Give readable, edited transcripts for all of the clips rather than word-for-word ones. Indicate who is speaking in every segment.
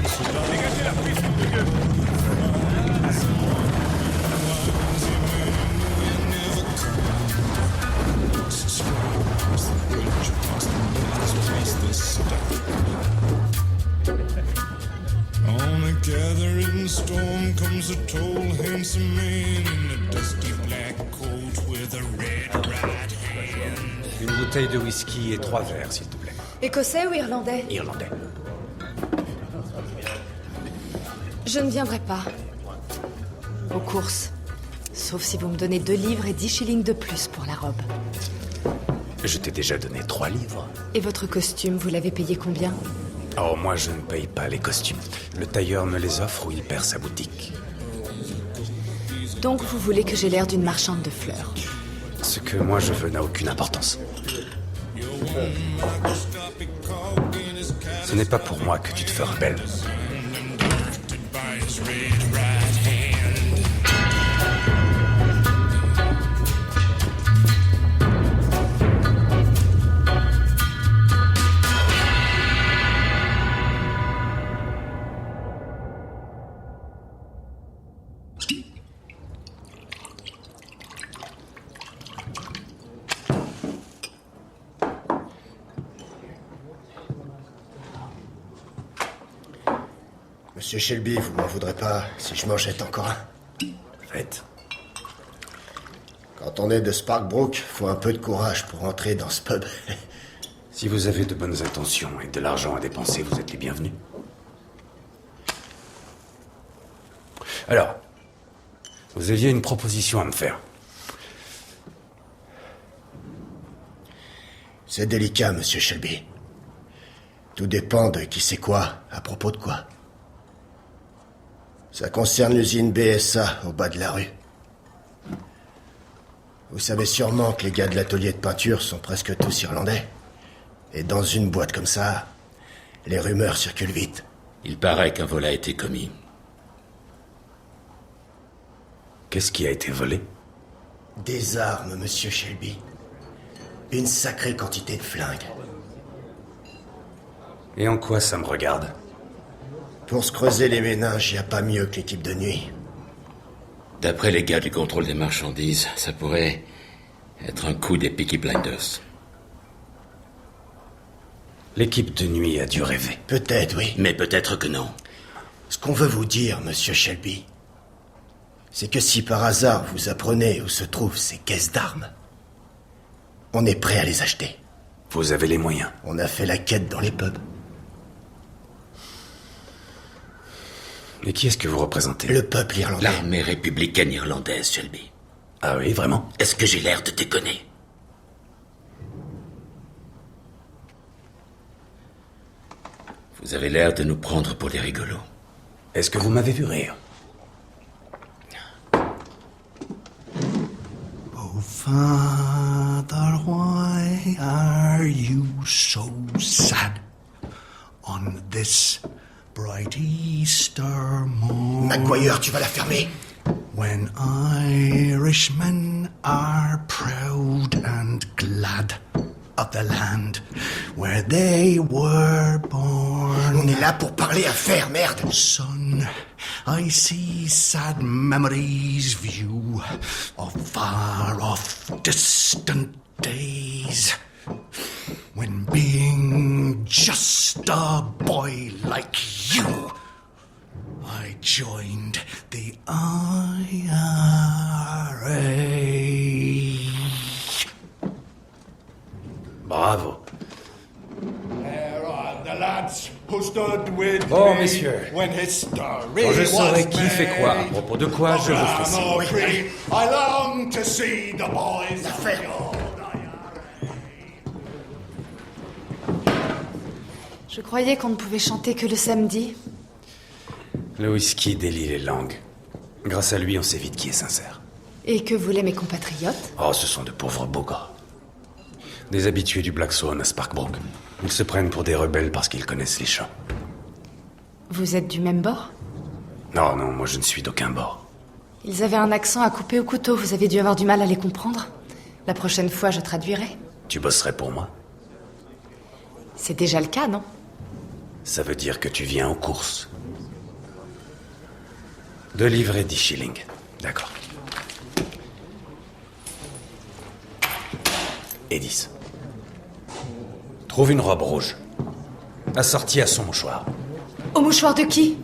Speaker 1: Dégagez la piste, de Dieu.
Speaker 2: On a gathering storm comes a tall, handsome man in a dusty black coat with a red right hand.
Speaker 3: Une bouteille de whisky et 3 verres, s'il te plaît.
Speaker 4: Écossais ou irlandais?
Speaker 3: Irlandais.
Speaker 4: Je ne viendrai pas. Aux courses. Sauf si vous me donnez 2 livres et 10 shillings de plus pour la robe.
Speaker 3: Je t'ai déjà donné 3 livres.
Speaker 4: Et votre costume, vous l'avez payé combien?
Speaker 3: Oh, moi je ne paye pas les costumes. Le tailleur me les offre ou il perd sa boutique.
Speaker 4: Donc vous voulez que j'ai l'air d'une marchande de fleurs?
Speaker 3: Ce que moi je veux n'a aucune importance. Ce n'est pas pour moi que tu te feras belle.
Speaker 5: Monsieur Shelby, vous m'en voudrez pas si je m'en jette encore un?
Speaker 3: Faites.
Speaker 5: Quand on est de Sparkbrook, faut un peu de courage pour entrer dans ce pub.
Speaker 3: Si vous avez de bonnes intentions et de l'argent à dépenser, vous êtes les bienvenus. Alors, vous aviez une proposition à me faire.
Speaker 5: C'est délicat, monsieur Shelby. Tout dépend de qui c'est quoi, à propos de quoi. Ça concerne l'usine BSA, au bas de la rue. Vous savez sûrement que les gars de l'atelier de peinture sont presque tous irlandais. Et dans une boîte comme ça, les rumeurs circulent vite.
Speaker 6: Il paraît qu'un vol a été commis.
Speaker 3: Qu'est-ce qui a été volé?
Speaker 5: Des armes, monsieur Shelby. Une sacrée quantité de flingues.
Speaker 3: Et en quoi ça me regarde?
Speaker 5: Pour se creuser les méninges, y a pas mieux que l'équipe de nuit.
Speaker 6: D'après les gars du contrôle des marchandises, ça pourrait être un coup des Peaky Blinders.
Speaker 3: L'équipe de nuit a dû rêver.
Speaker 5: Peut-être, oui.
Speaker 6: Mais peut-être que non.
Speaker 5: Ce qu'on veut vous dire, monsieur Shelby, c'est que si par hasard vous apprenez où se trouvent ces caisses d'armes, on est prêt à les acheter.
Speaker 3: Vous avez les moyens.
Speaker 5: On a fait la quête dans les pubs.
Speaker 3: Et qui est-ce que vous représentez?
Speaker 5: Le peuple irlandais.
Speaker 6: L'armée républicaine irlandaise, Shelby.
Speaker 3: Ah oui, vraiment?
Speaker 6: Est-ce que j'ai l'air de déconner? Vous avez l'air de nous prendre pour des rigolos.
Speaker 3: Est-ce que vous m'avez vu rire?
Speaker 7: Oh, Father, why are you so sad on this bright Easter morn?
Speaker 5: Maguire, tu vas la fermer.
Speaker 7: When Irishmen are proud and glad of the land where they were born.
Speaker 5: On est là pour parler affaires, merde.
Speaker 7: Son, I see sad memories view of far off distant days, when being just a boy like you, I joined the IRA.
Speaker 3: Bravo.
Speaker 1: There are the lads who stood with
Speaker 3: Bon,
Speaker 1: me
Speaker 3: messieurs.
Speaker 1: when history
Speaker 3: Quand je saurai
Speaker 1: was
Speaker 3: qui fait quoi, à
Speaker 1: made.
Speaker 3: propos de quoi, je vous ferai signe.
Speaker 1: Bramall Tree, I long to see the boys of
Speaker 5: L'affaire.
Speaker 1: the old
Speaker 4: Je croyais qu'on ne pouvait chanter que le samedi.
Speaker 3: Le whisky délie les langues. Grâce à lui, on sait vite qui est sincère.
Speaker 4: Et que voulaient mes compatriotes?
Speaker 3: Oh, ce sont de pauvres beaux gars. Des habitués du Black Swan à Sparkbrook. Ils se prennent pour des rebelles parce qu'ils connaissent les champs.
Speaker 4: Vous êtes du même bord?
Speaker 3: Non, non, moi je ne suis d'aucun bord.
Speaker 4: Ils avaient un accent à couper au couteau, vous avez dû avoir du mal à les comprendre. La prochaine fois, je traduirai.
Speaker 3: Tu bosserais pour moi?
Speaker 4: C'est déjà le cas, non?
Speaker 3: Ça veut dire que tu viens aux courses. 2 livres et 10 shillings. D'accord. Et 10. Trouve une robe rouge. Assortie à son mouchoir.
Speaker 4: Au mouchoir de qui?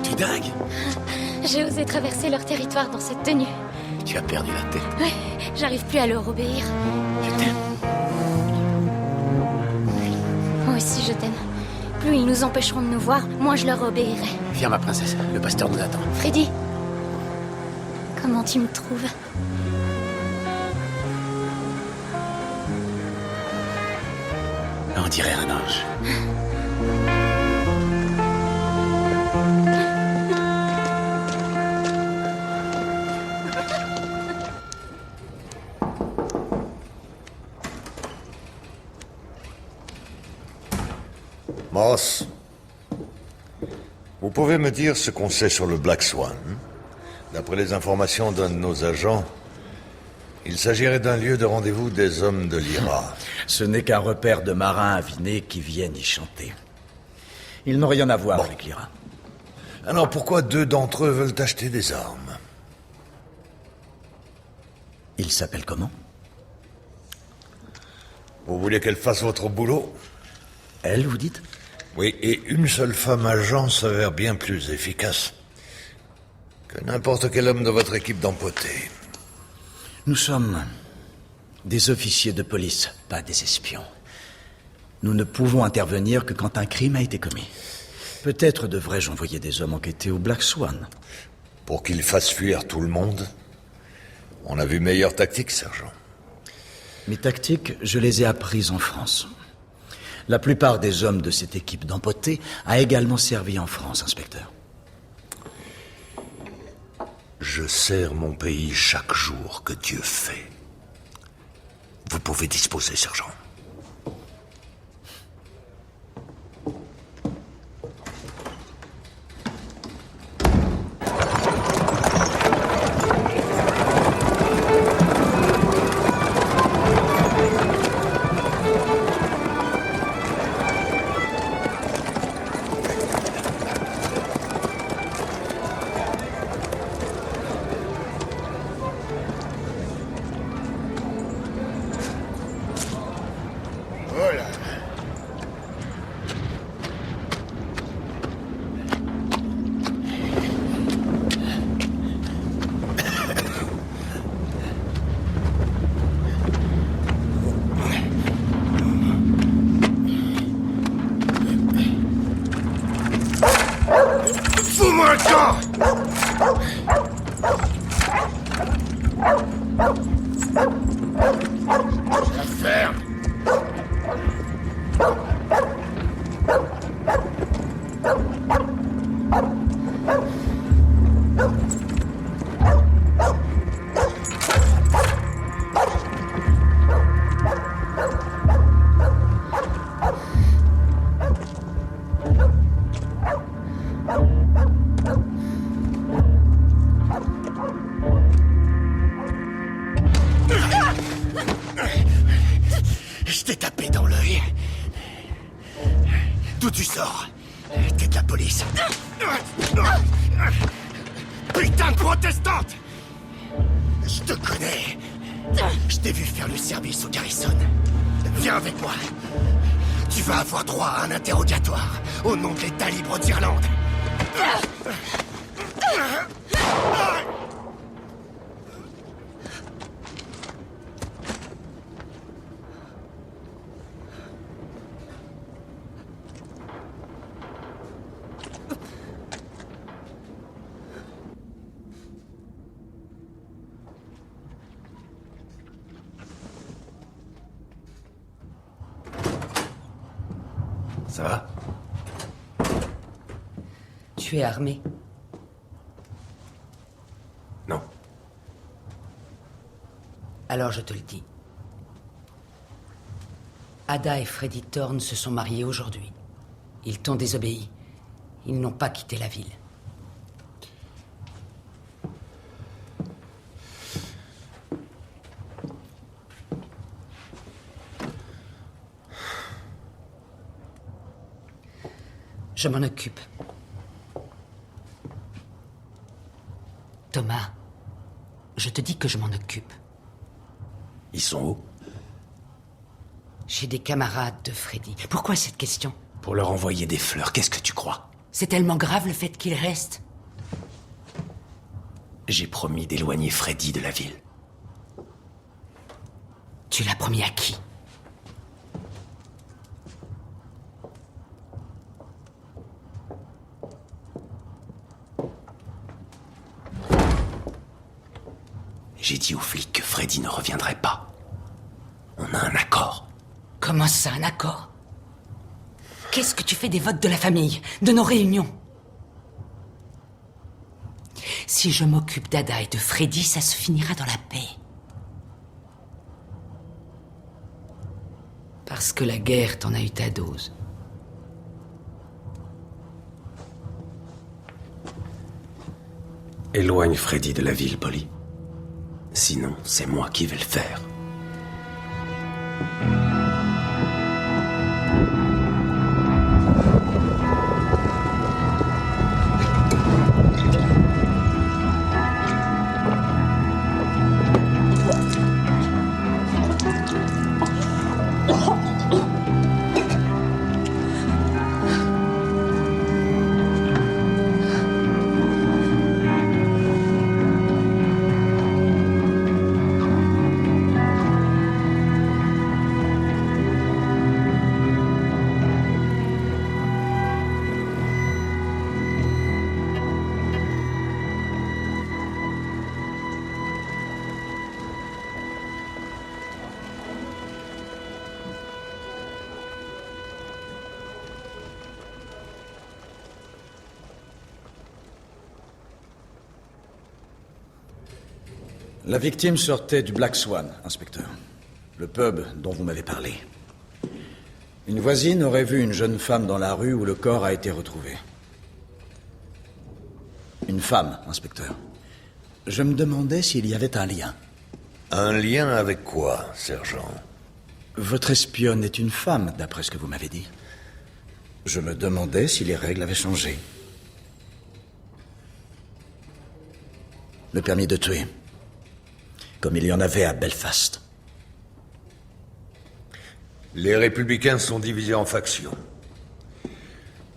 Speaker 5: T'es dingue?
Speaker 8: J'ai osé traverser leur territoire dans cette tenue.
Speaker 5: Tu as perdu la tête.
Speaker 8: Ouais, j'arrive plus à leur obéir.
Speaker 5: Je t'aime.
Speaker 8: Moi aussi, je t'aime. Plus ils nous empêcheront de nous voir, moins je leur obéirai.
Speaker 5: Viens, ma princesse. Le pasteur nous attend.
Speaker 8: Freddy, comment tu me trouves?
Speaker 5: On dirait un ange.
Speaker 9: Moss, vous pouvez me dire ce qu'on sait sur le Black Swan? D'après les informations d'un de nos agents, il s'agirait d'un lieu de rendez-vous des hommes de l'IRA.
Speaker 5: Ce n'est qu'un repère de marins avinés qui viennent y chanter. Ils n'ont rien à voir avec l'IRA.
Speaker 9: Alors pourquoi 2 d'entre eux veulent acheter des armes?
Speaker 5: Ils s'appellent comment?
Speaker 9: Vous voulez qu'elle fasse votre boulot?
Speaker 5: Elle, vous dites?
Speaker 9: Oui, et une seule femme agent s'avère bien plus efficace que n'importe quel homme de votre équipe d'empotés.
Speaker 5: Nous sommes des officiers de police, pas des espions. Nous ne pouvons intervenir que quand un crime a été commis. Peut-être devrais-je envoyer des hommes enquêter au Black Swan.
Speaker 9: Pour qu'ils fassent fuir tout le monde? On a vu meilleure tactique, sergent.
Speaker 5: Mes tactiques, je les ai apprises en France. La plupart des hommes de cette équipe d'empotés a également servi en France, inspecteur.
Speaker 9: Je sers mon pays chaque jour que Dieu fait. Vous pouvez disposer, sergent.
Speaker 1: Fous-moi le camp! La ferme!
Speaker 5: Je t'ai tapé dans l'œil. D'où tu sors? T'es de la police. Putain de protestante! Je te connais. Je t'ai vu faire le service au Garrison. Viens avec moi. Tu vas avoir droit à un interrogatoire au nom de l'État libre d'Irlande.
Speaker 3: Ça va?
Speaker 4: Tu es armé.
Speaker 10: Alors je te le dis. Ada et Freddy Thorne se sont mariés aujourd'hui. Ils t'ont désobéi. Ils n'ont pas quitté la ville. Je m'en occupe. Thomas, je te dis que je m'en occupe.
Speaker 3: Ils sont où?
Speaker 10: Chez des camarades de Freddy. Pourquoi cette question?
Speaker 3: Pour leur envoyer des fleurs, qu'est-ce que tu crois?
Speaker 10: C'est tellement grave le fait qu'ils restent.
Speaker 3: J'ai promis d'éloigner Freddy de la ville.
Speaker 10: Tu l'as promis à qui?
Speaker 3: J'ai dit aux flics que Freddy ne reviendrait pas. On a un accord.
Speaker 10: Comment ça, un accord? Qu'est-ce que tu fais des votes de la famille, de nos réunions? Si je m'occupe d'Ada et de Freddy, ça se finira dans la paix. Parce que la guerre t'en a eu ta dose.
Speaker 3: Éloigne Freddy de la ville, Polly. Sinon, c'est moi qui vais le faire.
Speaker 11: La victime sortait du Black Swan, inspecteur. Le pub dont vous m'avez parlé. Une voisine aurait vu une jeune femme dans la rue où le corps a été retrouvé. Une femme, inspecteur. Je me demandais s'il y avait un lien.
Speaker 9: Un lien avec quoi, sergent?
Speaker 11: Votre espionne est une femme, d'après ce que vous m'avez dit. Je me demandais si les règles avaient changé. Le permis de tuer. Comme il y en avait à Belfast.
Speaker 9: Les républicains sont divisés en factions.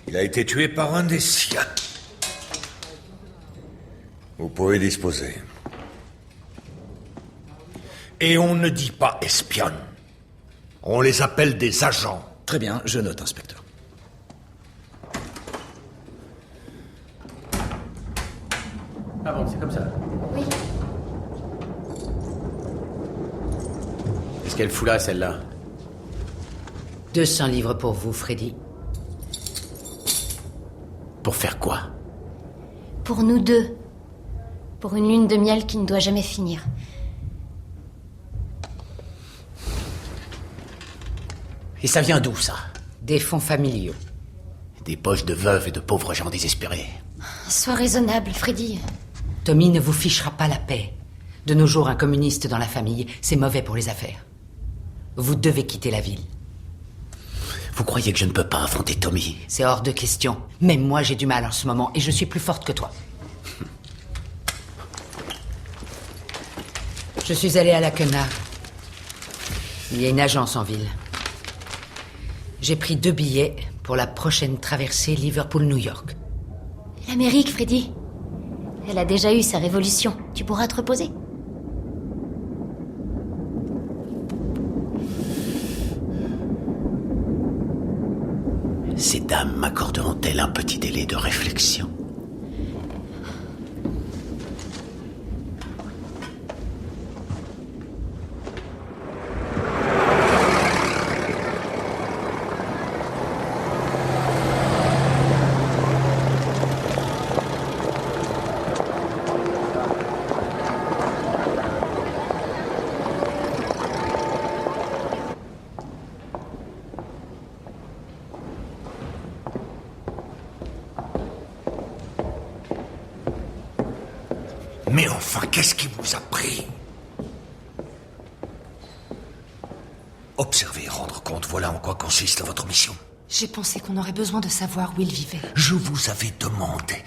Speaker 9: Il a été tué par un des siens. Vous pouvez disposer. Et on ne dit pas espionne. On les appelle des agents.
Speaker 11: Très bien, je note, inspecteur.
Speaker 12: Ah bon, c'est comme ça.
Speaker 8: Oui.
Speaker 12: Qu'est-ce qu'elle fout là, celle-là?
Speaker 10: 200 livres pour vous, Freddy.
Speaker 12: Pour faire quoi?
Speaker 8: Pour nous deux. Pour une lune de miel qui ne doit jamais finir.
Speaker 12: Et ça vient d'où, ça?
Speaker 10: Des fonds familiaux.
Speaker 12: Des poches de veuves et de pauvres gens désespérés.
Speaker 8: Sois raisonnable, Freddy.
Speaker 10: Tommy ne vous fichera pas la paix. De nos jours, un communiste dans la famille, c'est mauvais pour les affaires. Vous devez quitter la ville.
Speaker 12: Vous croyez que je ne peux pas affronter Tommy?
Speaker 10: C'est hors de question. Même moi, j'ai du mal en ce moment et je suis plus forte que toi. Je suis allée à la Quenard. Il y a une agence en ville. J'ai pris 2 billets pour la prochaine traversée Liverpool-New York.
Speaker 8: L'Amérique, Freddy. Elle a déjà eu sa révolution. Tu pourras te reposer.
Speaker 12: Ces dames m'accorderont-elles un petit délai de réflexion?
Speaker 7: Mais enfin, qu'est-ce qui vous a pris? Observer et rendre compte, voilà en quoi consiste votre mission.
Speaker 4: J'ai pensé qu'on aurait besoin de savoir où il vivait.
Speaker 7: Je vous avais demandé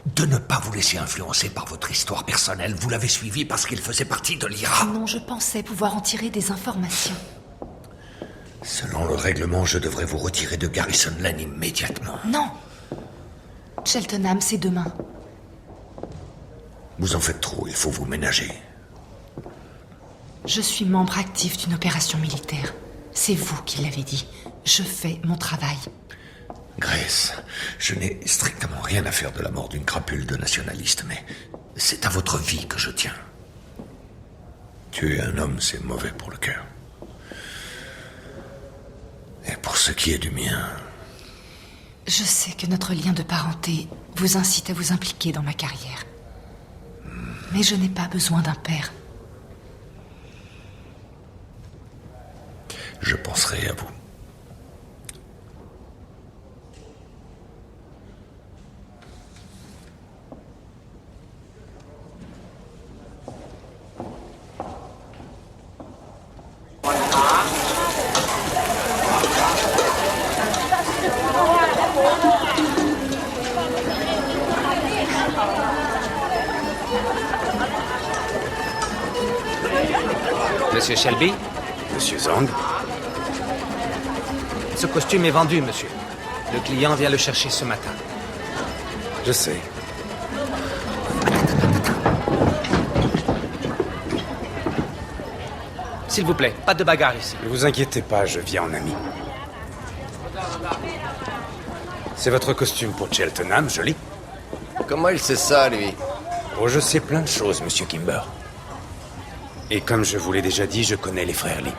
Speaker 7: de ne pas vous laisser influencer par votre histoire personnelle. Vous l'avez suivi parce qu'il faisait partie de l'IRA.
Speaker 4: Non, je pensais pouvoir en tirer des informations.
Speaker 7: Selon le règlement, je devrais vous retirer de Garrison Lane immédiatement.
Speaker 4: Non. Cheltenham, c'est demain.
Speaker 7: Vous en faites trop, il faut vous ménager.
Speaker 4: Je suis membre actif d'une opération militaire. C'est vous qui l'avez dit. Je fais mon travail.
Speaker 7: Grace, je n'ai strictement rien à faire de la mort d'une crapule de nationaliste, mais c'est à votre vie que je tiens. Tuer un homme, c'est mauvais pour le cœur. Et pour ce qui est du mien...
Speaker 4: Je sais que notre lien de parenté vous incite à vous impliquer dans ma carrière. Mais je n'ai pas besoin d'un père.
Speaker 7: Je penserai à vous.
Speaker 13: Monsieur Shelby?
Speaker 3: Monsieur Zhang?
Speaker 13: Ce costume est vendu, monsieur. Le client vient le chercher ce matin.
Speaker 3: Je sais.
Speaker 13: S'il vous plaît, pas de bagarre ici.
Speaker 3: Ne vous inquiétez pas, je viens en ami. C'est votre costume pour Cheltenham, joli.
Speaker 5: Comment il sait ça, lui?
Speaker 3: Oh, je sais plein de choses, monsieur Kimber. Et comme je vous l'ai déjà dit, je connais les frères Lee.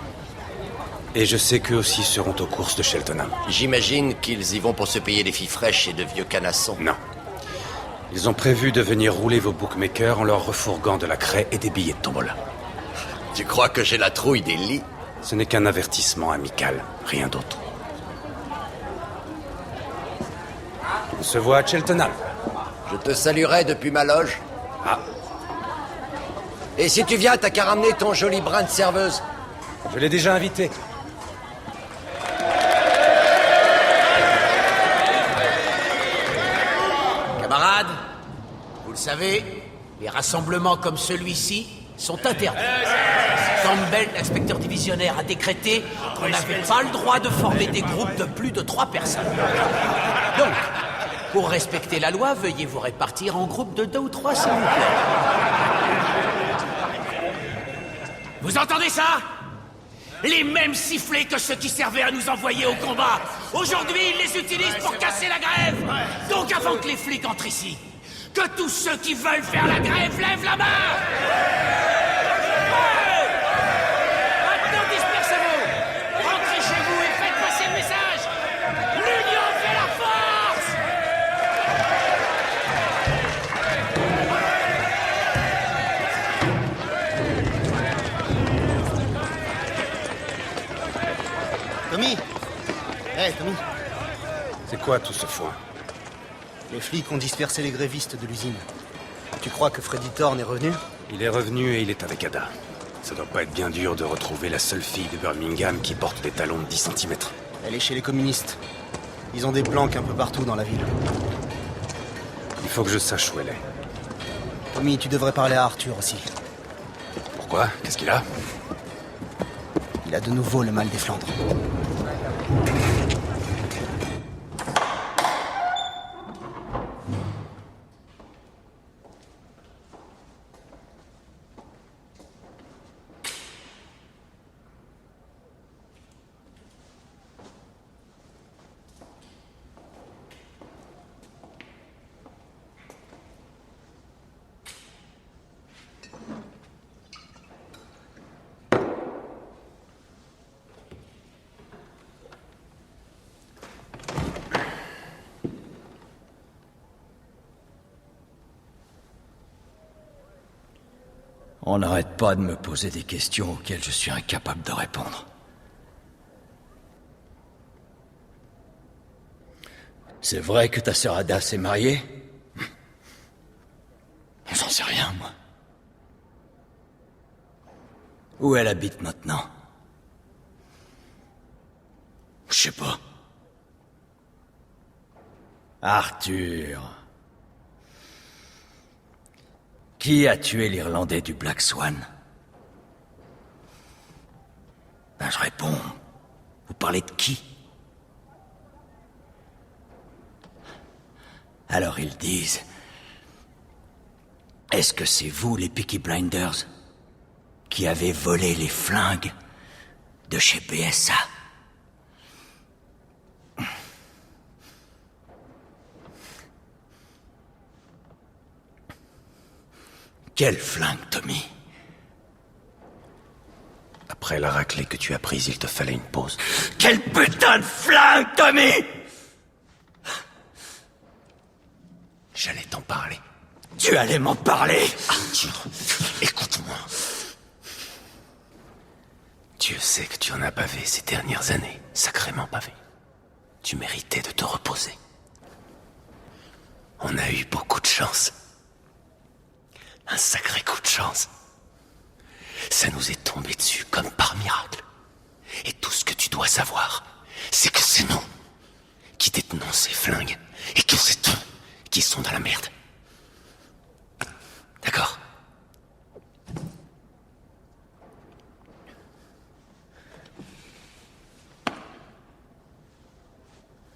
Speaker 3: Et je sais qu'eux aussi seront aux courses de Cheltenham.
Speaker 5: J'imagine qu'ils y vont pour se payer des filles fraîches et de vieux canassons.
Speaker 3: Non. Ils ont prévu de venir rouler vos bookmakers en leur refourguant de la craie et des billets de tombola.
Speaker 5: Tu crois que j'ai la trouille des Lee?
Speaker 3: Ce n'est qu'un avertissement amical, rien d'autre. On se voit à Cheltenham.
Speaker 5: Je te saluerai depuis ma loge.
Speaker 3: Ah.
Speaker 5: Et si tu viens, t'as qu'à ramener ton joli brin de serveuse.
Speaker 3: Je l'ai déjà invité.
Speaker 14: Camarades, vous le savez, les rassemblements comme celui-ci sont interdits. Campbell, l'inspecteur divisionnaire, a décrété qu'on n'avait pas le droit de former des groupes de plus de 3 personnes. Donc, pour respecter la loi, veuillez vous répartir en groupes de 2 ou 3, s'il vous plaît. Vous entendez ça? Les mêmes sifflets que ceux qui servaient à nous envoyer au combat. Aujourd'hui, ils les utilisent pour casser la grève. Donc avant que les flics entrent ici, que tous ceux qui veulent faire la grève lèvent la main. Ouais. Maintenant, dispersez-vous. Rentrez chez vous et faites passer le message. L'union fait la force.
Speaker 15: Tommy! Hey, Tommy!
Speaker 3: C'est quoi tout ce foin?
Speaker 15: Les flics ont dispersé les grévistes de l'usine. Tu crois que Freddy Thorne est revenu?
Speaker 3: Il est revenu et il est avec Ada. Ça doit pas être bien dur de retrouver la seule fille de Birmingham qui porte des talons de 10 cm.
Speaker 15: Elle est chez les communistes. Ils ont des planques un peu partout dans la ville.
Speaker 3: Il faut que je sache où elle est.
Speaker 15: Tommy, tu devrais parler à Arthur aussi.
Speaker 3: Pourquoi? Qu'est-ce qu'il a?
Speaker 15: Il a de nouveau le mal des Flandres.
Speaker 11: On n'arrête pas de me poser des questions auxquelles je suis incapable de répondre. C'est vrai que ta sœur Ada s'est mariée? On s'en sait rien, moi. Où elle habite maintenant? Je sais pas. Arthur. Qui a tué l'Irlandais du Black Swan? Ben, je réponds. Vous parlez de qui? Alors ils disent... Est-ce que c'est vous, les Peaky Blinders, qui avez volé les flingues de chez PSA? Quelle flingue, Tommy?
Speaker 3: Après la raclée que tu as prise, il te fallait une pause.
Speaker 11: Quelle putain de flingue, Tommy?
Speaker 3: J'allais t'en parler.
Speaker 11: Tu allais m'en parler?
Speaker 3: Arthur, écoute-moi. Dieu sait que tu en as bavé ces dernières années, sacrément bavé. Tu méritais de te reposer. On a eu beaucoup de chance. Un sacré coup de chance. Ça nous est tombé dessus comme par miracle. Et tout ce que tu dois savoir, c'est que c'est nous qui détenons ces flingues et que c'est eux qui sont dans la merde. D'accord?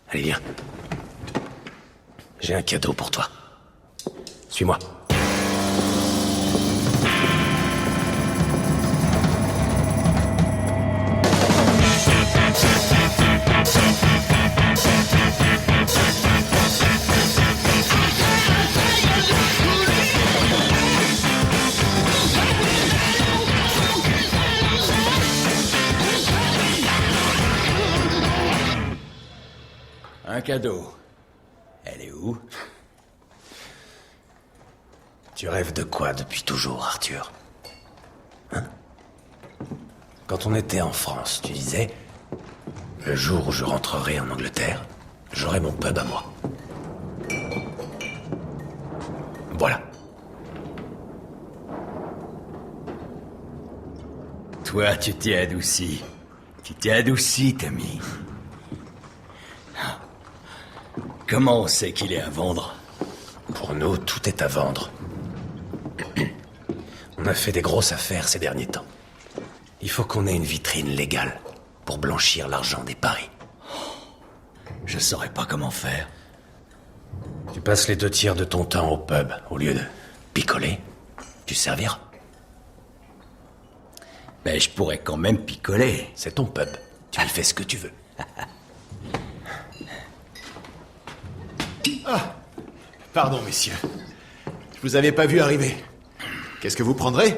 Speaker 3: Allez, viens. J'ai un cadeau pour toi. Suis-moi.
Speaker 11: Un cadeau. Elle est où?
Speaker 3: Tu rêves de quoi depuis toujours, Arthur? Hein? Quand on était en France, tu disais... Le jour où je rentrerai en Angleterre, j'aurai mon pub à moi. Voilà.
Speaker 11: Toi, tu t'es adouci. Tu t'es adouci, Tommy. Comment on sait qu'il est à vendre?
Speaker 3: Pour nous, tout est à vendre. On a fait des grosses affaires ces derniers temps. Il faut qu'on ait une vitrine légale pour blanchir l'argent des paris.
Speaker 11: Je saurais pas comment faire.
Speaker 3: Tu passes les 2 tiers de ton temps au pub au lieu de picoler. Tu serviras.
Speaker 11: Ben, je pourrais quand même picoler.
Speaker 3: C'est ton pub. Tu y fais ce que tu veux.
Speaker 16: Ah, pardon, messieurs. Je vous avais pas vu arriver. Qu'est-ce que vous prendrez?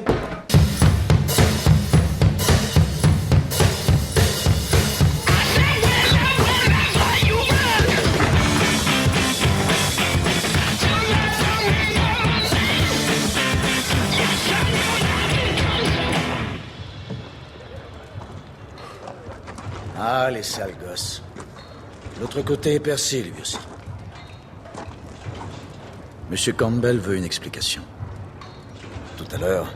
Speaker 11: Ah, les sales gosses. L'autre côté est percé, lui aussi. Monsieur Campbell veut une explication. Tout à l'heure,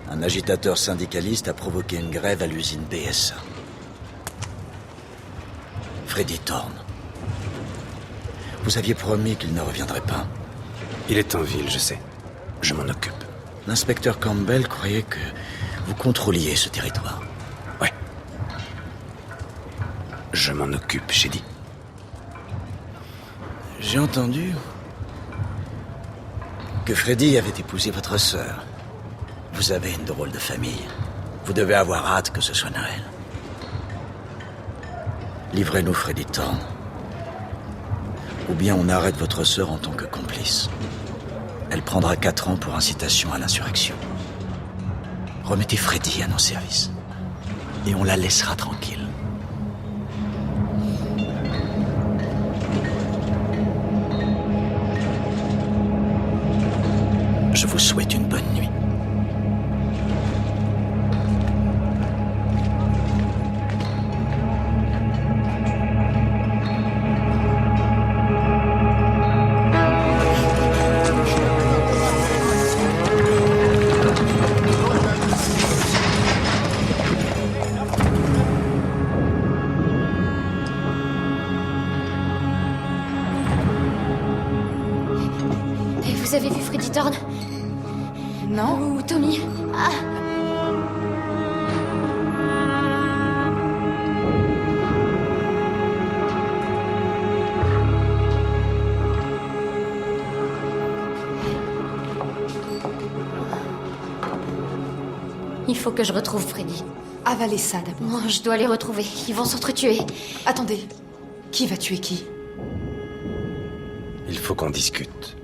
Speaker 11: un agitateur syndicaliste a provoqué une grève à l'usine BSA. Freddy Thorne. Vous aviez promis qu'il ne reviendrait pas.
Speaker 3: Il est en ville, je sais. Je m'en occupe.
Speaker 11: L'inspecteur Campbell croyait que vous contrôliez ce territoire.
Speaker 3: Ouais. Je m'en occupe, j'ai dit.
Speaker 11: J'ai entendu que Freddy avait épousé votre sœur. Vous avez une drôle de famille. Vous devez avoir hâte que ce soit Noël. Livrez-nous Freddy Thorne. Ou bien on arrête votre sœur en tant que complice. Elle prendra 4 ans pour incitation à l'insurrection. Remettez Freddy à nos services. Et on la laissera tranquille. Je vous souhaite une bonne nuit.
Speaker 8: Freddy Thorne?
Speaker 4: Non.
Speaker 8: Ou Tommy? Ah. Il faut que je retrouve Freddy.
Speaker 4: Avalez ça d'abord.
Speaker 8: Non, je dois les retrouver. Ils vont s'entretuer.
Speaker 4: Attendez. Qui va tuer qui?
Speaker 3: Il faut qu'on discute.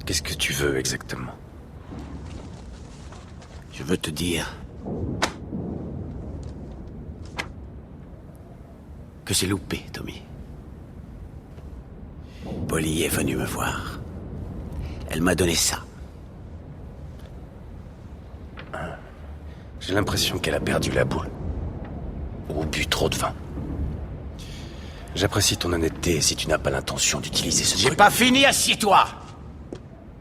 Speaker 3: Qu'est-ce que tu veux exactement?
Speaker 12: Je veux te dire que c'est loupé, Tommy. Polly est venue me voir. Elle m'a donné ça.
Speaker 3: J'ai l'impression qu'elle a perdu la boule. Ou bu trop de vin. J'apprécie ton honnêteté si tu n'as pas l'intention d'utiliser ce
Speaker 14: J'ai
Speaker 3: truc.
Speaker 14: pas fini, assieds-toi.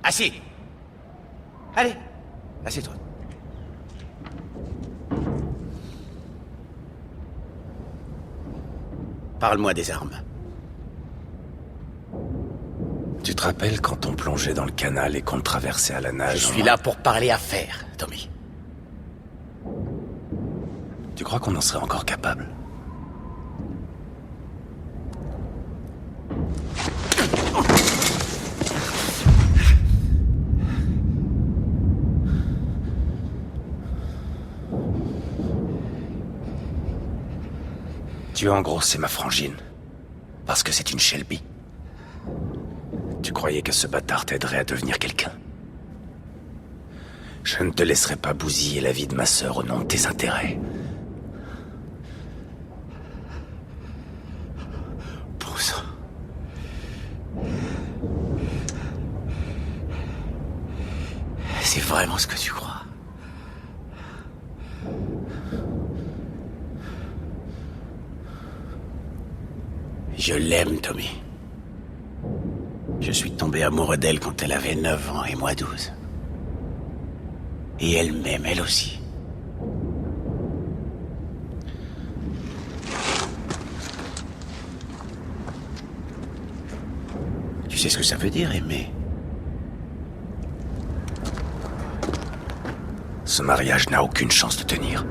Speaker 14: Assis. Allez, assieds-toi.
Speaker 12: Parle-moi des armes.
Speaker 3: Tu te rappelles quand on plongeait dans le canal et qu'on le traversait à la nage?
Speaker 12: Je suis là pour parler affaires, Tommy.
Speaker 3: Tu crois qu'on en serait encore capable? Tu as engrossé ma frangine. Parce que c'est une Shelby. Tu croyais que ce bâtard t'aiderait à devenir quelqu'un. Je ne te laisserai pas bousiller la vie de ma sœur au nom de tes intérêts.
Speaker 12: Bon sang. C'est vraiment ce que tu crois. Je l'aime, Tommy. Je suis tombé amoureux d'elle quand elle avait 9 ans et moi 12. Et elle m'aime, elle aussi. Tu sais ce que ça veut dire, aimer?
Speaker 3: Ce mariage n'a aucune chance de tenir.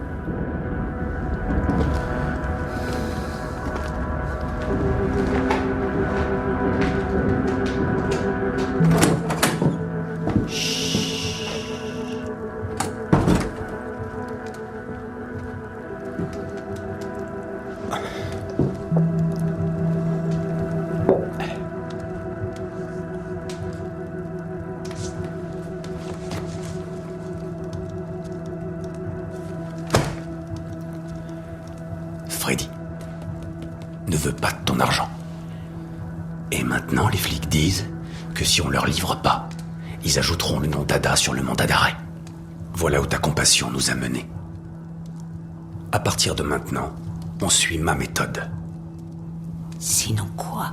Speaker 3: Freddy ne veut pas de ton argent. Et maintenant, les flics disent que si on leur livre pas, ils ajouteront le nom d'Ada sur le mandat d'arrêt. Voilà où ta compassion nous a menés. À partir de maintenant, on suit ma méthode.
Speaker 12: Sinon quoi?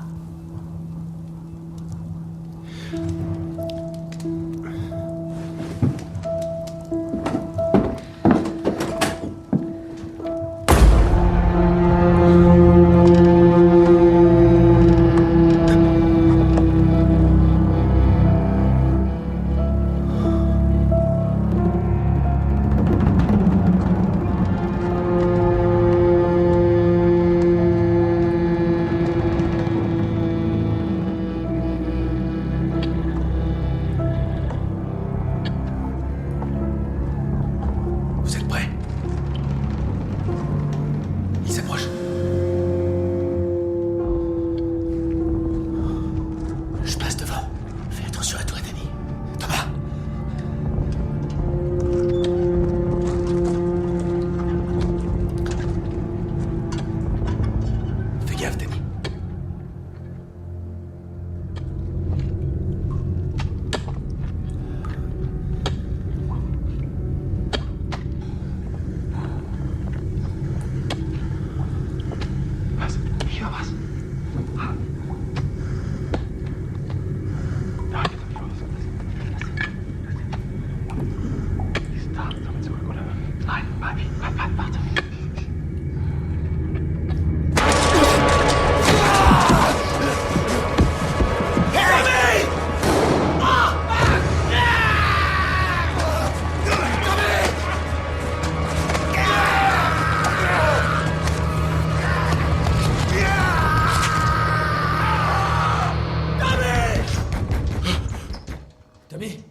Speaker 16: Tommy?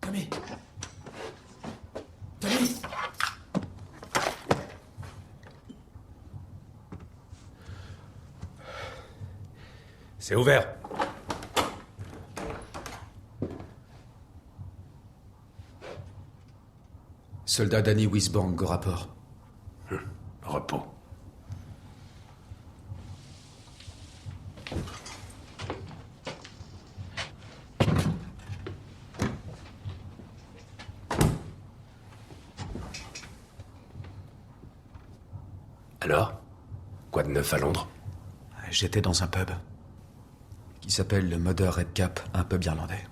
Speaker 16: Tommy? Tommy?
Speaker 3: C'est ouvert.
Speaker 17: Soldat Danny Wisborg, au rapport.
Speaker 3: Repos. Alors? Quoi de neuf à Londres?
Speaker 17: J'étais dans un pub qui s'appelle le Mother Red Cap, un pub irlandais.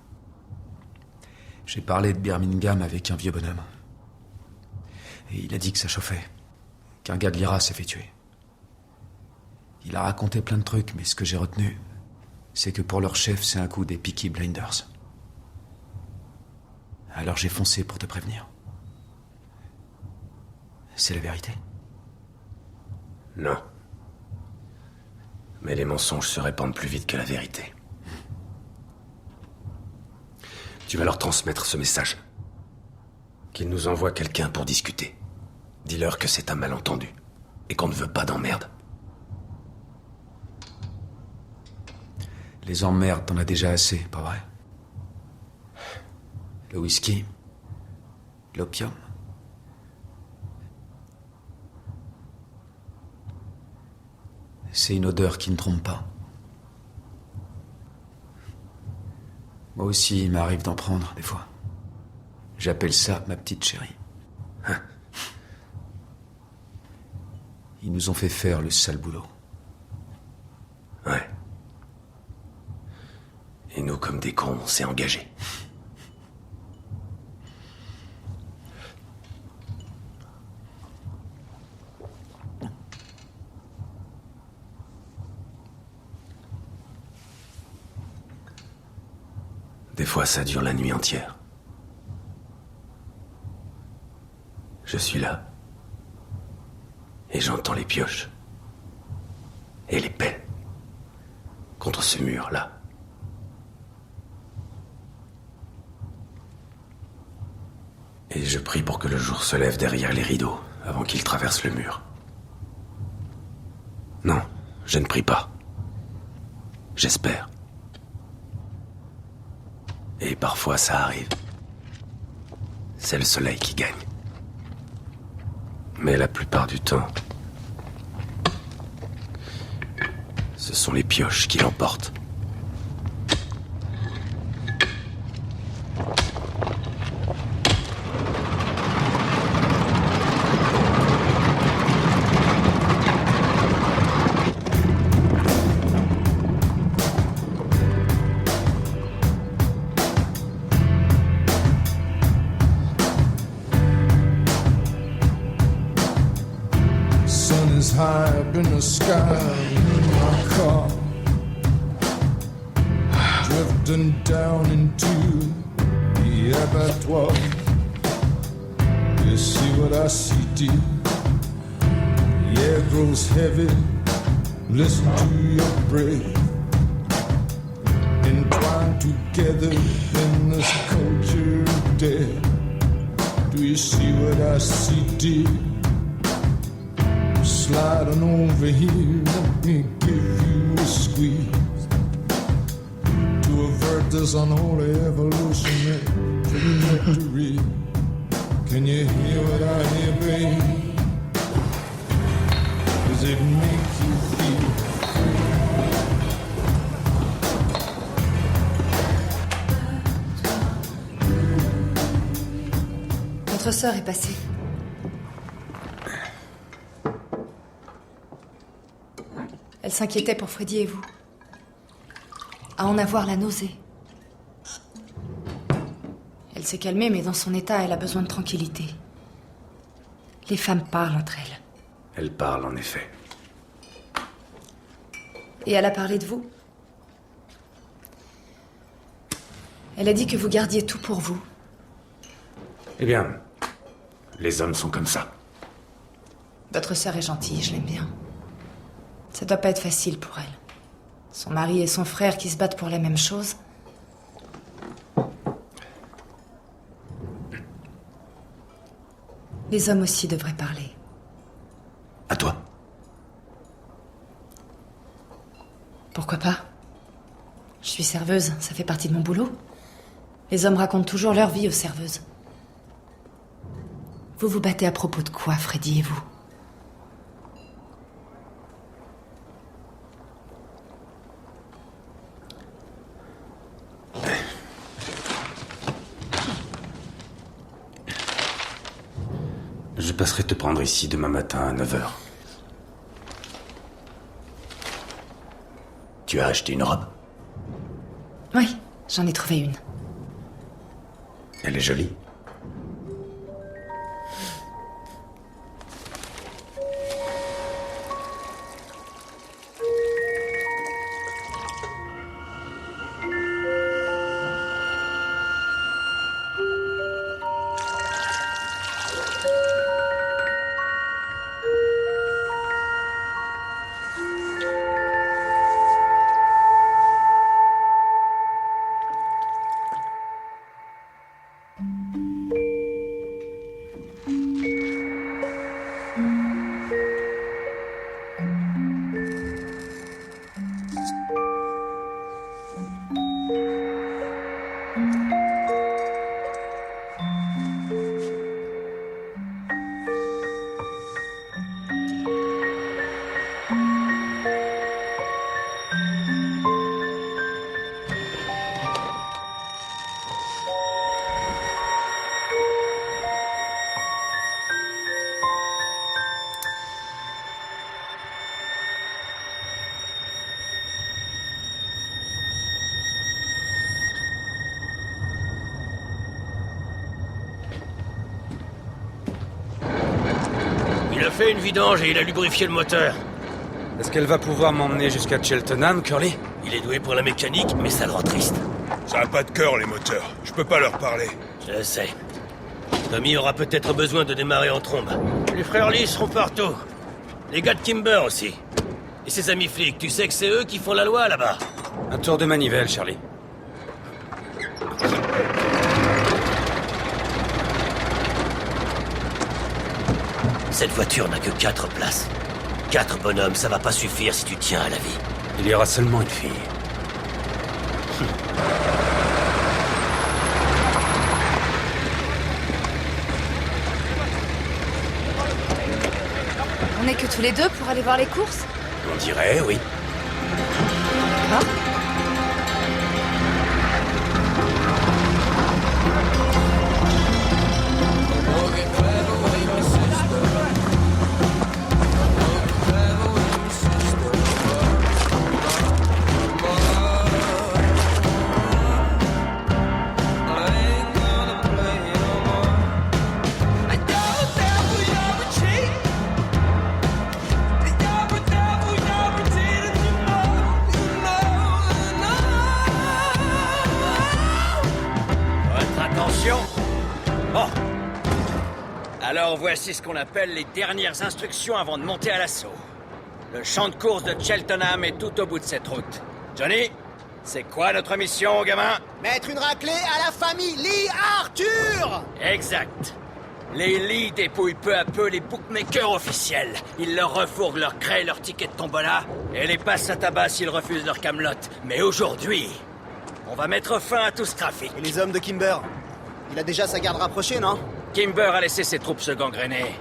Speaker 17: J'ai parlé de Birmingham avec un vieux bonhomme. Et il a dit que ça chauffait, qu'un gars de l'IRA s'est fait tuer. Il a raconté plein de trucs, mais ce que j'ai retenu, c'est que pour leur chef, c'est un coup des Peaky Blinders. Alors j'ai foncé pour te prévenir. C'est la vérité?
Speaker 3: Non. Mais les mensonges se répandent plus vite que la vérité. Tu vas leur transmettre ce message. Qu'ils nous envoient quelqu'un pour discuter. Dis-leur que c'est un malentendu. Et qu'on ne veut pas d'emmerde.
Speaker 17: Les emmerdes, t'en as déjà assez, pas vrai? Le whisky, l'opium. C'est une odeur qui ne trompe pas. Moi aussi, il m'arrive d'en prendre, des fois. J'appelle ça ma petite chérie. Ils nous ont fait faire le sale boulot.
Speaker 3: Ouais. Et nous, comme des cons, on s'est engagés. Des fois, ça dure la nuit entière. Je suis là. Et j'entends les pioches. Et les pelles. Contre ce mur-là. Et je prie pour que le jour se lève derrière les rideaux, avant qu'il traverse le mur. Non, je ne prie pas. J'espère. Et parfois ça arrive. C'est le soleil qui gagne. Mais la plupart du temps, ce sont les pioches qui l'emportent.
Speaker 2: High up in the sky in my car, drifting down into the abattoir. You see what I see, dear? The air grows heavy. Listen to your breath, entwined together in this culture of death. Do you see what I see, dear? Sliding over here, let me give you a squeeze to avert this unholy evolutionary trajectory. Can you hear what I hear, babe? Does it make you feel?
Speaker 4: Votre sœur est passée. Elle s'inquiétait pour Freddy et vous. À en avoir la nausée. Elle s'est calmée, mais dans son état, elle a besoin de tranquillité. Les femmes parlent entre elles.
Speaker 3: Elle parle, en effet.
Speaker 4: Et elle a parlé de vous. Elle a dit que vous gardiez tout pour vous.
Speaker 3: Eh bien, les hommes sont comme ça.
Speaker 4: Votre sœur est gentille, je l'aime bien. Ça doit pas être facile pour elle. Son mari et son frère qui se battent pour la même chose. Les hommes aussi devraient parler.
Speaker 3: À toi.
Speaker 4: Pourquoi pas? Je suis serveuse, ça fait partie de mon boulot. Les hommes racontent toujours leur vie aux serveuses. Vous vous battez à propos de quoi, Freddy et vous?
Speaker 3: Je passerai te prendre ici demain matin à 9h.
Speaker 12: Tu as acheté une robe?
Speaker 4: Oui, j'en ai trouvé une.
Speaker 3: Elle est jolie. Il a fait une vidange et il a lubrifié le moteur.
Speaker 17: Est-ce qu'elle va pouvoir m'emmener jusqu'à Cheltenham, Curly?
Speaker 3: Il est doué pour la mécanique, mais ça le rend triste.
Speaker 1: Ça a pas de cœur, les moteurs. Je peux pas leur parler.
Speaker 3: Je sais. Tommy aura peut-être besoin de démarrer en trombe. Les frères Lee seront partout. Les gars de Kimber aussi. Et ses amis flics, tu sais que c'est eux qui font la loi là-bas.
Speaker 17: Un tour de manivelle, Charlie.
Speaker 3: Cette voiture n'a que 4 places. 4 bonhommes, ça va pas suffire si tu tiens à la vie.
Speaker 17: Il y aura seulement une fille.
Speaker 4: On n'est que tous les deux pour aller voir les courses?
Speaker 3: On dirait, oui.
Speaker 4: Ah.
Speaker 14: Bon. Alors voici ce qu'on appelle les dernières instructions avant de monter à l'assaut. Le champ de course de Cheltenham est tout au bout de cette route. Johnny, c'est quoi notre mission, gamin?
Speaker 15: Mettre une raclée à la famille Lee Arthur!
Speaker 14: Exact. Les Lee dépouillent peu à peu les bookmakers officiels. Ils leur refourguent leur craie, leur ticket de tombola, et les passent à tabac s'ils refusent leur camelote. Mais aujourd'hui, on va mettre fin à tout ce trafic.
Speaker 15: Et les hommes de Kimber? Il a déjà sa garde rapprochée, non?
Speaker 14: Kimber a laissé ses troupes se gangréner.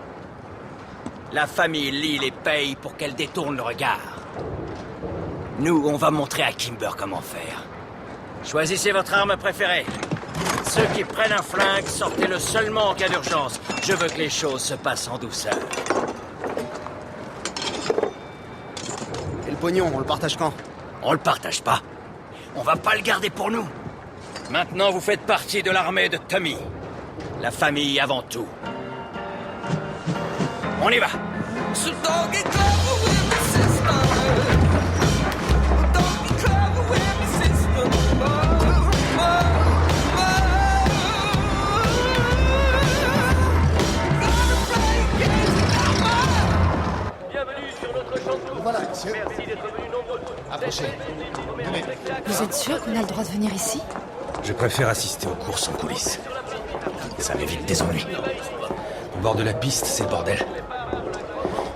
Speaker 14: La famille Lee les paye pour qu'elles détournent le regard. Nous, on va montrer à Kimber comment faire. Choisissez votre arme préférée. Ceux qui prennent un flingue, sortez-le seulement en cas d'urgence. Je veux que les choses se passent en douceur.
Speaker 15: Et le pognon, on le partage quand?
Speaker 14: On le partage pas. On va pas le garder pour nous. Maintenant, vous faites partie de l'armée de Tommy. La famille avant tout. On y va.
Speaker 2: Voilà, monsieur.
Speaker 3: Merci d'être venus nombreux.
Speaker 2: Approchez. Venez.
Speaker 4: Vous êtes sûr qu'on a le droit de venir ici?
Speaker 3: Je préfère assister aux courses en coulisses. Ça m'évite des ennuis. Au bord de la piste, c'est le bordel.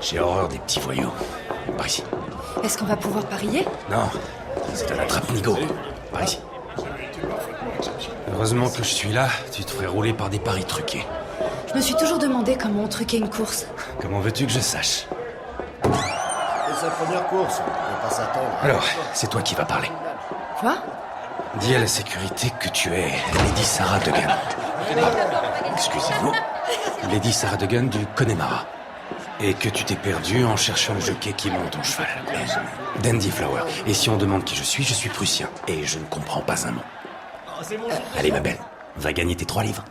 Speaker 3: J'ai horreur des petits voyous. Par ici.
Speaker 4: Est-ce qu'on va pouvoir parier?
Speaker 3: Non, c'est un attrape-nigo. Par ici. Heureusement que je suis là, tu te ferais rouler par des paris truqués.
Speaker 4: Je me suis toujours demandé comment on truquait une course.
Speaker 3: Comment veux-tu que je sache?
Speaker 5: C'est sa première course, on ne peut pas s'attendre.
Speaker 3: Alors, c'est toi qui vas parler.
Speaker 4: Quoi?
Speaker 3: Dis à la sécurité que tu es Lady Sarah Duggan. Excusez-vous. Lady Sarah Duggan du Connemara. Et que tu t'es perdu en cherchant le jockey qui monte ton cheval. Dandy Flower. Et si on demande qui je suis prussien. Et je ne comprends pas un mot. Allez, ma belle, va gagner tes 3 livres.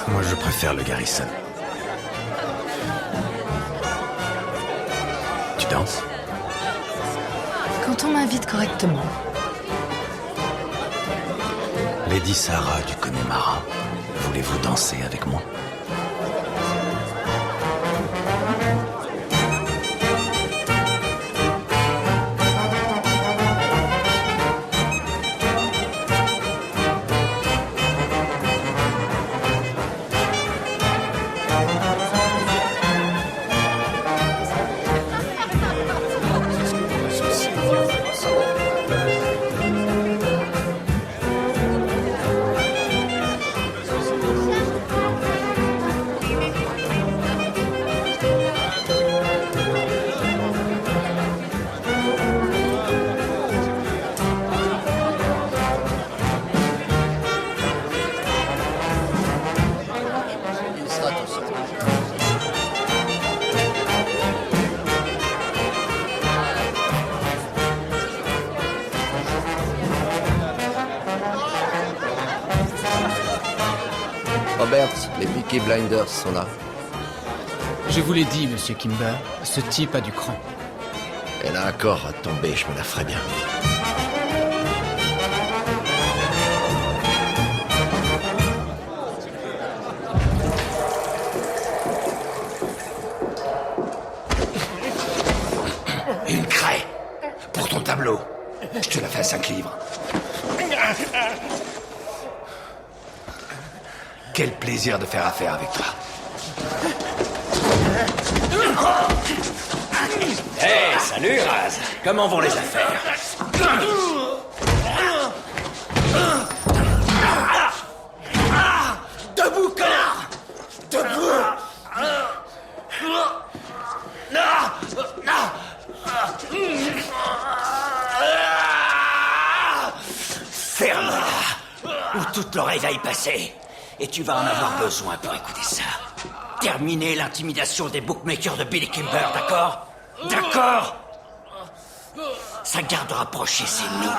Speaker 3: Moi, je préfère le Garrison. Tu danses?
Speaker 4: Quand on m'invite correctement.
Speaker 3: Lady Sarah du Connemara, voulez-vous danser avec moi?
Speaker 18: Robert, les Peaky Blinders sont là.
Speaker 19: Je vous l'ai dit, monsieur Kimber, ce type a du cran.
Speaker 5: Elle a un corps à tomber, je me la ferai bien.
Speaker 3: Une craie pour ton tableau. Je te la fais à 5 livres. Quel plaisir de faire affaire avec toi. Hey, salut Raz. Comment vont les affaires?
Speaker 5: Debout, connard! Debout!
Speaker 14: Ferme-la, ou toute l'oreille va y passer. Et tu vas en avoir besoin pour écouter ça. Terminer l'intimidation des bookmakers de Billy Kimber, d'accord? D'accord? Sa garde rapprochée, c'est nous.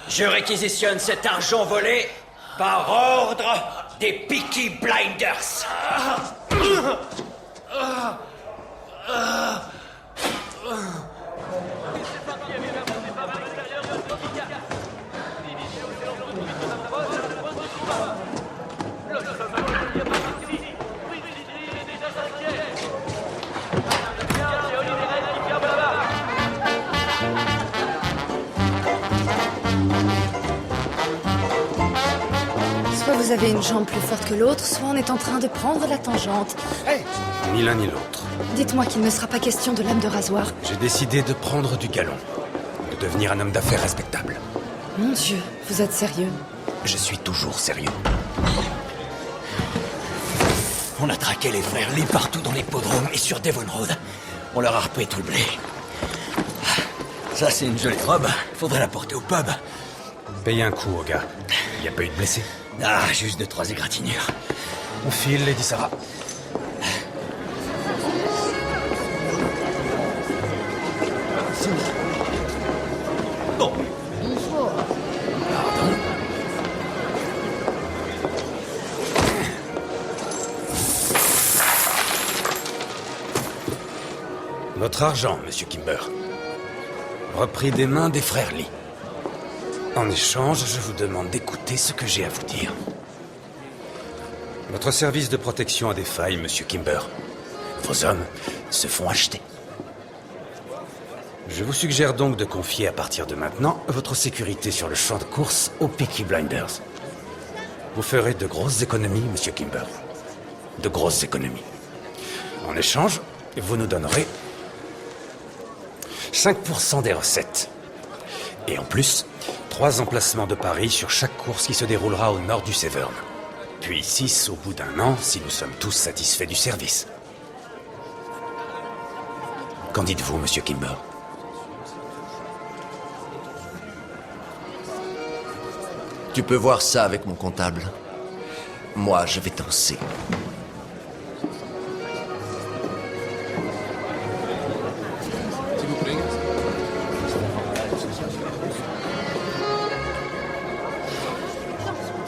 Speaker 14: Je réquisitionne cet argent volé par ordre des Peaky Blinders.
Speaker 4: Soit vous avez une jambe plus forte que l'autre, soit on est en train de prendre la tangente.
Speaker 3: Ni l'un ni l'autre.
Speaker 4: Dites-moi qu'il ne sera pas question de lame de rasoir.
Speaker 3: J'ai décidé de prendre du galon. De devenir un homme d'affaires respectable.
Speaker 4: Mon Dieu, vous êtes sérieux?
Speaker 3: Je suis toujours sérieux.
Speaker 14: On a traqué les frères Lee partout dans l'hippodrome et sur Devon Road. On leur a repris tout le blé. Ça, c'est une jolie robe. Faudrait la porter au pub.
Speaker 3: Paye un coup au gars. Il n'y a pas eu de blessés.
Speaker 14: Ah, juste 2-3 égratignures.
Speaker 3: On file, Lady Sarah.
Speaker 14: Bon.
Speaker 3: Pardon. votre argent, Monsieur Kimber. Repris des mains des frères Lee. En échange, je vous demande d'écouter ce que j'ai à vous dire. Votre service de protection a des failles, Monsieur Kimber. Vos hommes se font acheter. Je vous suggère donc de confier à partir de maintenant votre sécurité sur le champ de course aux Peaky Blinders. Vous ferez de grosses économies, Monsieur Kimber. De grosses économies. En échange, vous nous donnerez 5% des recettes. Et en plus, 3 emplacements de paris sur chaque course qui se déroulera au nord du Severn. Puis 6 au bout d'un an, si nous sommes tous satisfaits du service. Qu'en dites-vous, Monsieur Kimber?
Speaker 18: Tu peux voir ça avec mon comptable. Moi, je vais danser.
Speaker 2: S'il vous plaît.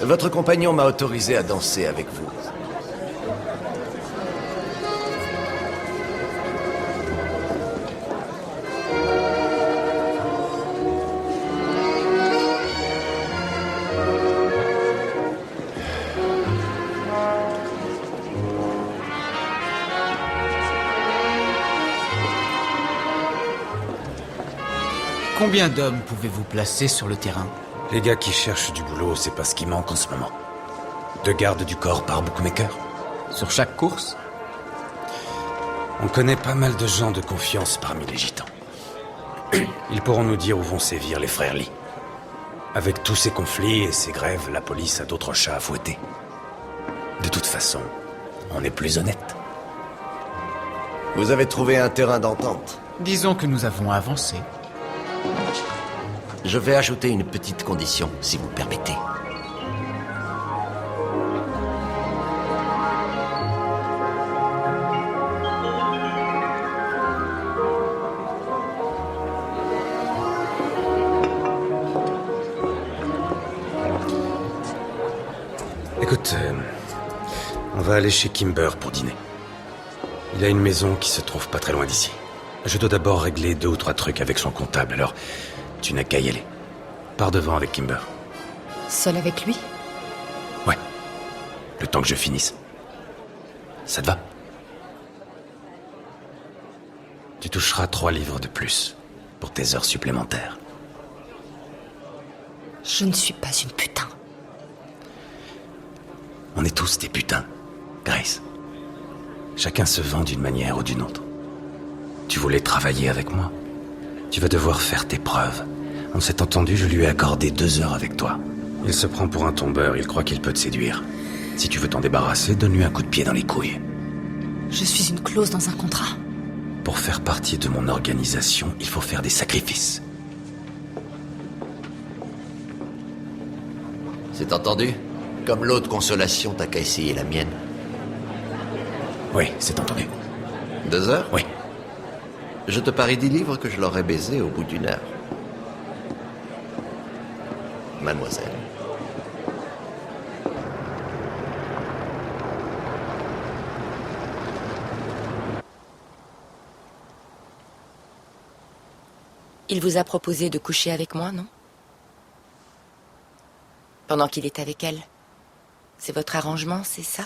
Speaker 18: Votre compagnon m'a autorisé à danser avec vous.
Speaker 19: Combien d'hommes pouvez-vous placer sur le terrain?
Speaker 3: Les gars qui cherchent du boulot, c'est pas ce qui manque en ce moment. 2 gardes du corps par bookmaker.
Speaker 19: Sur chaque course?
Speaker 3: On connaît pas mal de gens de confiance parmi les gitans. Ils pourront nous dire où vont sévir les frères Lee. Avec tous ces conflits et ces grèves, la police a d'autres chats à fouetter. De toute façon, on est plus honnête.
Speaker 18: Vous avez trouvé un terrain d'entente.
Speaker 19: Disons que nous avons avancé.
Speaker 18: Je vais ajouter une petite condition, si vous le permettez.
Speaker 3: Écoute, on va aller chez Kimber pour dîner. Il a une maison qui se trouve pas très loin d'ici. Je dois d'abord régler 2 ou 3 trucs avec son comptable, alors tu n'as qu'à y aller. Pars devant avec Kimber.
Speaker 4: Seul avec lui?
Speaker 3: Ouais. Le temps que je finisse. Ça te va? Tu toucheras 3 livres de plus pour tes heures supplémentaires.
Speaker 4: Je ne suis pas une putain.
Speaker 3: On est tous des putains, Grace. Chacun se vend d'une manière ou d'une autre. Tu voulais travailler avec moi? Tu vas devoir faire tes preuves. On s'est entendu, je lui ai accordé 2 heures avec toi. Il se prend pour un tombeur, il croit qu'il peut te séduire. Si tu veux t'en débarrasser, donne-lui un coup de pied dans les couilles.
Speaker 4: Je suis une clause dans un contrat.
Speaker 3: Pour faire partie de mon organisation, il faut faire des sacrifices.
Speaker 18: C'est entendu? Comme l'autre consolation, t'as qu'à essayer la mienne.
Speaker 3: Oui, c'est entendu.
Speaker 18: 2 heures?
Speaker 3: Oui.
Speaker 18: Je te parie 10 livres que je l'aurai baisé au bout d'1 heure. Mademoiselle.
Speaker 20: Il vous a proposé de coucher avec moi, non? Pendant qu'il est avec elle. C'est votre arrangement, c'est ça?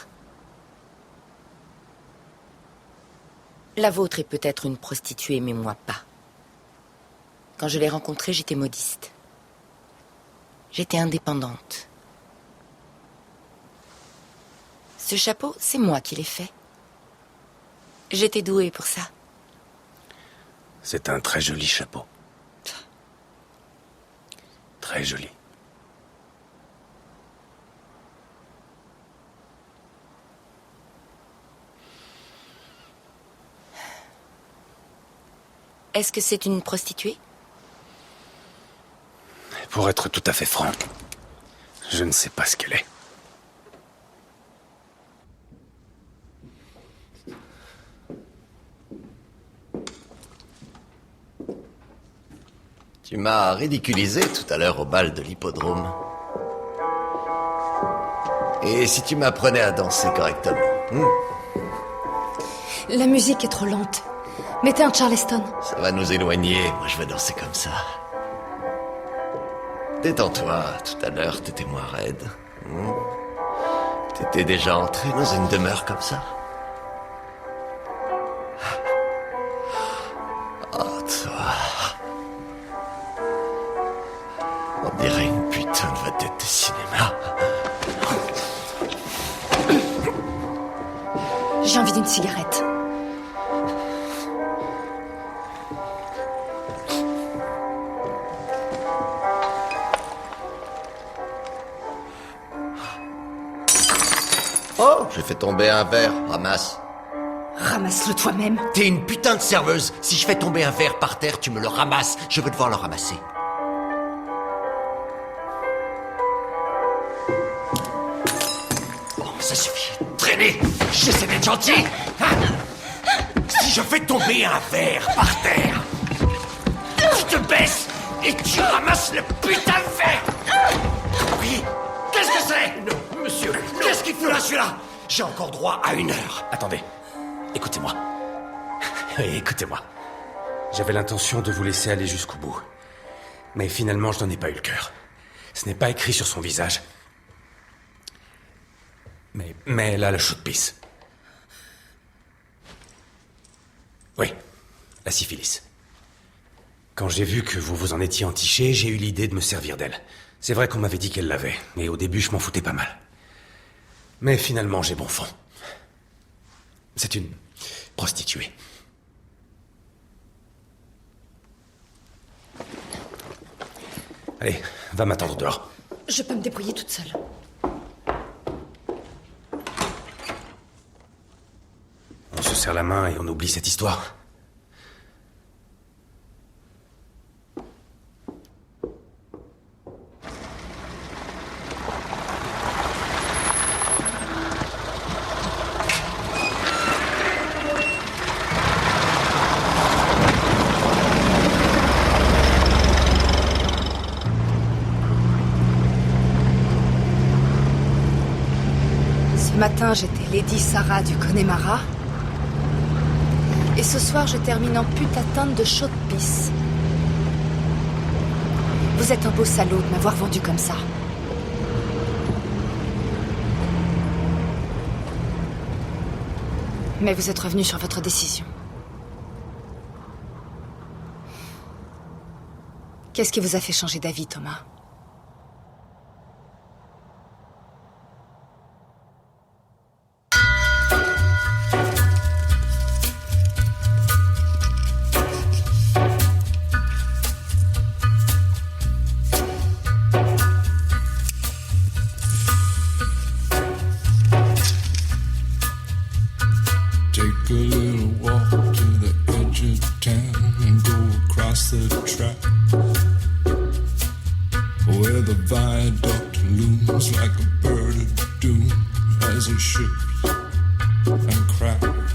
Speaker 20: La vôtre est peut-être une prostituée, mais moi pas. Quand je l'ai rencontrée, j'étais modiste. J'étais indépendante. Ce chapeau, c'est moi qui l'ai fait. J'étais douée pour ça.
Speaker 3: C'est un très joli chapeau. Très joli.
Speaker 20: Est-ce que c'est une prostituée?
Speaker 3: Pour être tout à fait franc, je ne sais pas ce qu'elle est.
Speaker 18: Tu m'as ridiculisé tout à l'heure au bal de l'hippodrome. Et si tu m'apprenais à danser correctement?
Speaker 4: La musique est trop lente. Mettez un Charleston.
Speaker 18: Ça va nous éloigner, moi je veux danser comme ça. Détends-toi, tout à l'heure t'étais moins raide. T'étais déjà entré dans une demeure comme ça. Oh toi. On dirait une putain de vedette de cinéma.
Speaker 4: J'ai envie d'une cigarette.
Speaker 18: Oh, j'ai fait tomber un verre. Ramasse.
Speaker 4: Ramasse-le toi-même.
Speaker 18: T'es une putain de serveuse. Si je fais tomber un verre par terre, tu me le ramasses. Je veux devoir le ramasser. Bon, ça suffit. Traînez. J'essaie d'être gentil. Hein? Si je fais tomber un verre par terre, tu te baisses et tu ramasses le putain de verre. Oui. Qu'est-ce que c'est?
Speaker 3: Non, monsieur.
Speaker 18: Qu'est-ce qu'il fout là, celui-là? J'ai encore droit à 1 heure.
Speaker 3: Attendez. Écoutez-moi. Oui, écoutez-moi. J'avais l'intention de vous laisser aller jusqu'au bout. Mais finalement, je n'en ai pas eu le cœur. Ce n'est pas écrit sur son visage. Mais elle a la chaude pisse. Oui, la syphilis. Quand j'ai vu que vous vous en étiez entiché, j'ai eu l'idée de me servir d'elle. C'est vrai qu'on m'avait dit qu'elle l'avait, et au début, je m'en foutais pas mal. Mais finalement, j'ai bon fond. C'est une prostituée. Allez, va m'attendre dehors.
Speaker 4: Je peux me débrouiller toute seule.
Speaker 3: On se serre la main et on oublie cette histoire.
Speaker 4: Ce matin, j'étais Lady Sarah du Connemara. Et ce soir, je termine en pute atteinte de chaude pisse. Vous êtes un beau salaud de m'avoir vendu comme ça. Mais vous êtes revenu sur votre décision. Qu'est-ce qui vous a fait changer d'avis, Thomas ?
Speaker 2: Take a little walk to the edge of town and go across the track where the viaduct looms like a bird of doom as it ships and cracks.